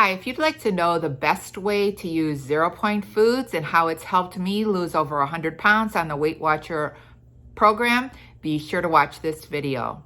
Hi, if you'd like to know the best way to use 0 Point foods and how it's helped me lose over 100 pounds on the Weight Watcher program, be sure to watch this video.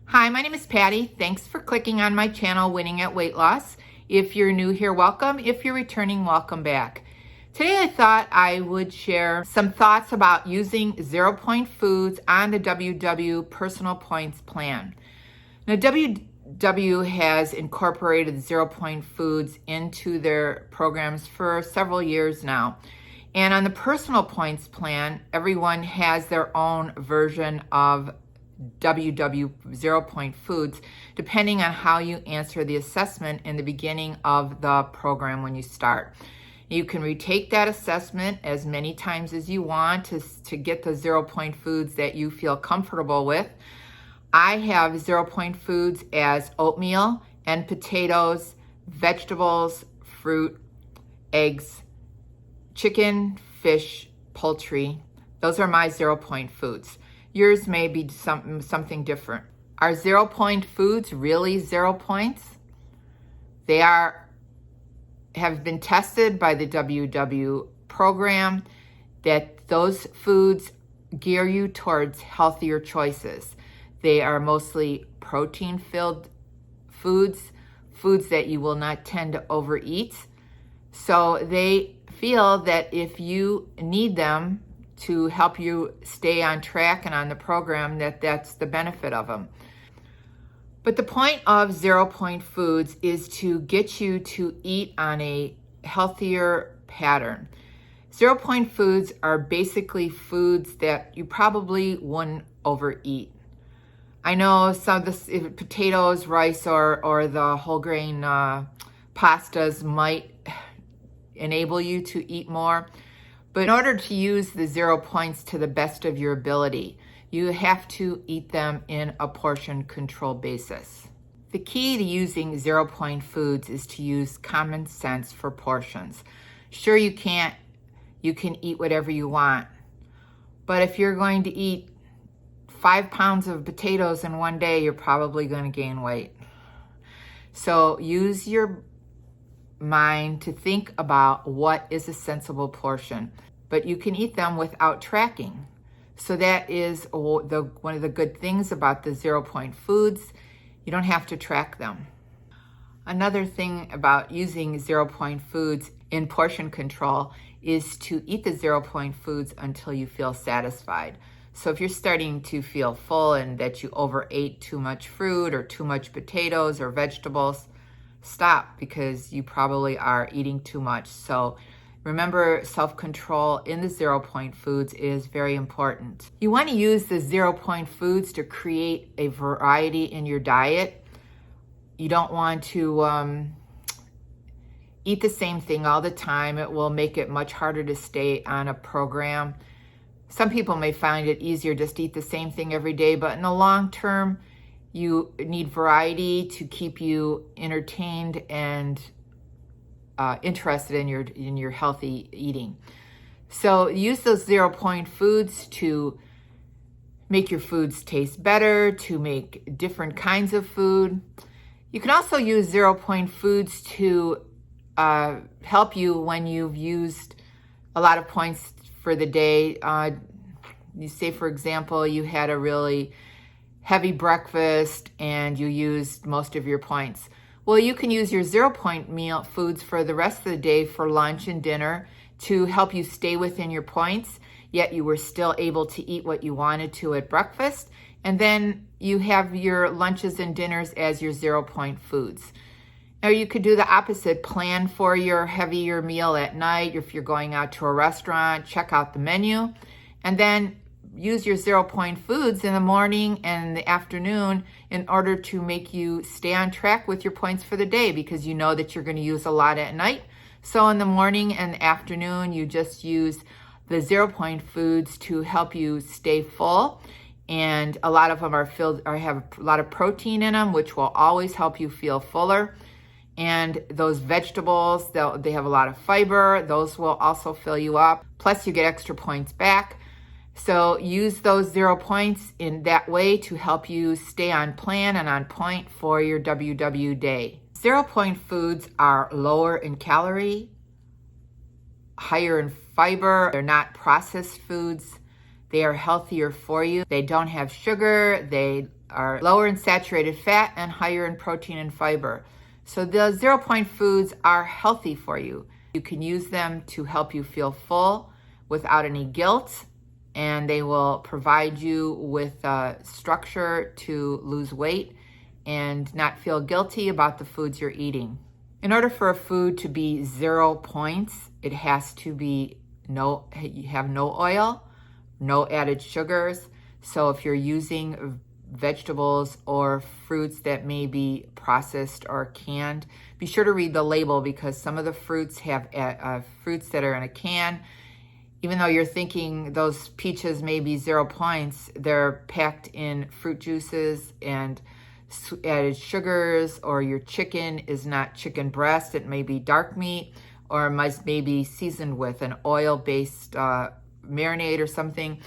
Hi, my name is Patty. Thanks for clicking on my channel, Winning at Weight Loss. If you're new here, welcome. If you're returning, welcome back. Today I thought I would share some thoughts about using 0 Point foods on the WW Personal Points Plan. Now, WW has incorporated 0 Point foods into their programs for several years now. And on the Personal Points Plan, everyone has their own version of WW 0 Point foods, depending on how you answer the assessment in the beginning of the program when you start. You can retake that assessment as many times as you want to get the 0 Point foods that you feel comfortable with. I have 0 Point foods as oatmeal and potatoes, vegetables, fruit, eggs, chicken, fish, poultry. Those are my 0 Point foods. Yours may be something different. Are 0 Point foods really 0 points? They have been tested by the WW program that those foods gear you towards healthier choices. They are mostly protein-filled foods that you will not tend to overeat. So they feel that if you need them to help you stay on track and on the program, that's the benefit of them. But the point of 0 Point foods is to get you to eat on a healthier pattern. 0 Point foods are basically foods that you probably wouldn't overeat. I know some of the potatoes, rice, or the whole grain pastas might enable you to eat more. But in order to use the 0 Points to the best of your ability, you have to eat them in a portion control basis. The key to using 0 Point foods is to use common sense for portions. Sure, you can eat whatever you want, but if you're going to eat 5 pounds of potatoes in one day, you're probably going to gain weight. So use your mind to think about what is a sensible portion, but you can eat them without tracking. So that is one of the good things about the 0 Point foods. You don't have to track them. Another thing about using 0 Point foods in portion control is to eat the 0 Point foods until you feel satisfied. So if you're starting to feel full and that you overate too much fruit or too much potatoes or vegetables, stop, because you probably are eating too much. So remember, self-control in the 0 Point foods is very important. You want to use the 0 Point foods to create a variety in your diet. You don't want to eat the same thing all the time. It will make it much harder to stay on a program. Some people may find it easier just to eat the same thing every day, but in the long term, you need variety to keep you entertained and interested in your healthy eating. So use those 0 Point foods to make your foods taste better, to make different kinds of food. You can also use 0 Point foods to help you when you've used a lot of points for the day. You say, for example, you had a really heavy breakfast and you used most of your points. Well, you can use your 0 Point meal foods for the rest of the day for lunch and dinner to help you stay within your points, yet you were still able to eat what you wanted to at breakfast. And then you have your lunches and dinners as your 0 Point foods. Or you could do the opposite. Plan for your heavier meal at night. If you're going out to a restaurant, check out the menu. And then use your 0 Point foods in the morning and the afternoon in order to make you stay on track with your points for the day, because you know that you're going to use a lot at night. So in the morning and the afternoon, you just use the 0 Point foods to help you stay full. And a lot of them have a lot of protein in them, which will always help you feel fuller. And those vegetables, they have a lot of fiber. Those will also fill you up. Plus you get extra points back. So use those 0 points in that way to help you stay on plan and on point for your WW day. 0 point foods are lower in calorie, higher in fiber. They're not processed foods. They are healthier for you. They don't have sugar. They are lower in saturated fat and higher in protein and fiber. So the 0 point foods are healthy for you. You can use them to help you feel full without any guilt, and they will provide you with structure to lose weight and not feel guilty about the foods you're eating. In order for a food to be 0 points, it has to be you have no oil, no added sugars. So if you're using vegetables or fruits that may be processed or canned, be sure to read the label, because some of the fruits have fruits that are in a can. Even though you're thinking those peaches may be 0 points, they're packed in fruit juices and added sugars, or your chicken is not chicken breast, it may be dark meat, or it may be seasoned with an oil-based marinade or something.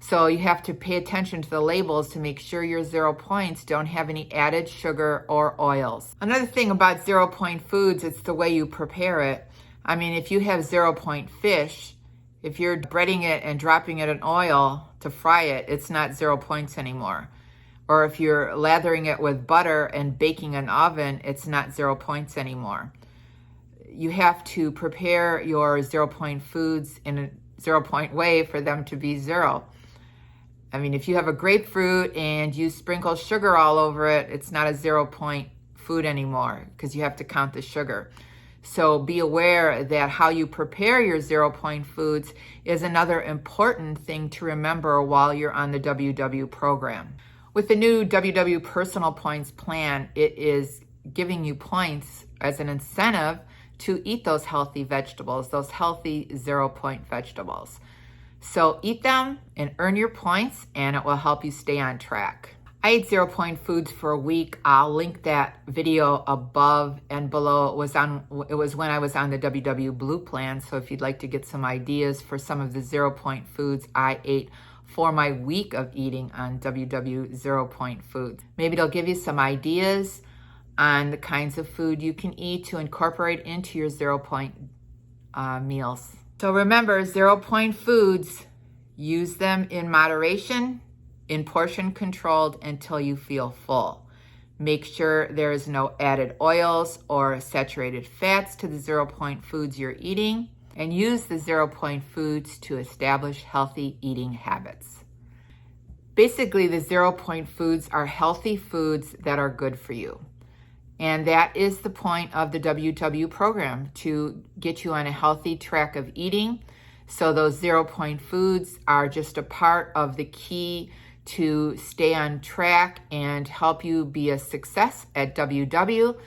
So you have to pay attention to the labels to make sure your 0 points don't have any added sugar or oils. Another thing about 0 point foods, it's the way you prepare it. I mean, if you have 0 point fish, if you're breading it and dropping it in oil to fry it, it's not 0 points anymore. Or if you're lathering it with butter and baking in an oven, it's not 0 points anymore. You have to prepare your 0 point foods in a 0 point way for them to be 0. I mean, if you have a grapefruit and you sprinkle sugar all over it, it's not a 0 point food anymore, because you have to count the sugar. So be aware that how you prepare your 0 point foods is another important thing to remember while you're on the WW program. With the new WW Personal Points plan, it is giving you points as an incentive to eat those healthy vegetables, those healthy 0 point vegetables. So eat them and earn your points, and it will help you stay on track. I ate 0 point foods for a week. I'll link that video above and below. It was when I was on the WW Blue plan. So if you'd like to get some ideas for some of the 0 point foods I ate for my week of eating on WW 0 point foods, maybe it'll give you some ideas on the kinds of food you can eat to incorporate into your 0 point meals. So remember, 0 point foods, use them in moderation, in portion controlled until you feel full. Make sure there is no added oils or saturated fats to the 0 point foods you're eating, and use the 0 point foods to establish healthy eating habits. Basically, the 0 point foods are healthy foods that are good for you. And that is the point of the WW program, to get you on a healthy track of eating. So those 0 point foods are just a part of the key to stay on track and help you be a success at WW.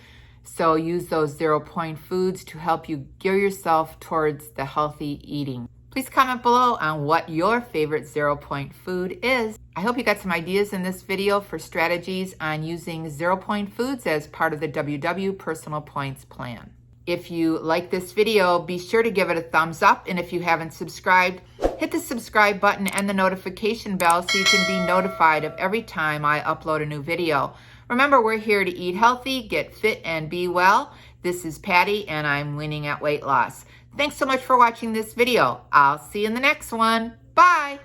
So use those 0 point foods to help you gear yourself towards the healthy eating. Please comment below on what your favorite 0 point food is. I hope you got some ideas in this video for strategies on using 0 point foods as part of the WW Personal Points plan. If you like this video, be sure to give it a thumbs up. And if you haven't subscribed, hit the subscribe button and the notification bell so you can be notified of every time I upload a new video. Remember, we're here to eat healthy, get fit, and be well. This is Patty, and I'm winning at weight loss. Thanks so much for watching this video. I'll see you in the next one. Bye.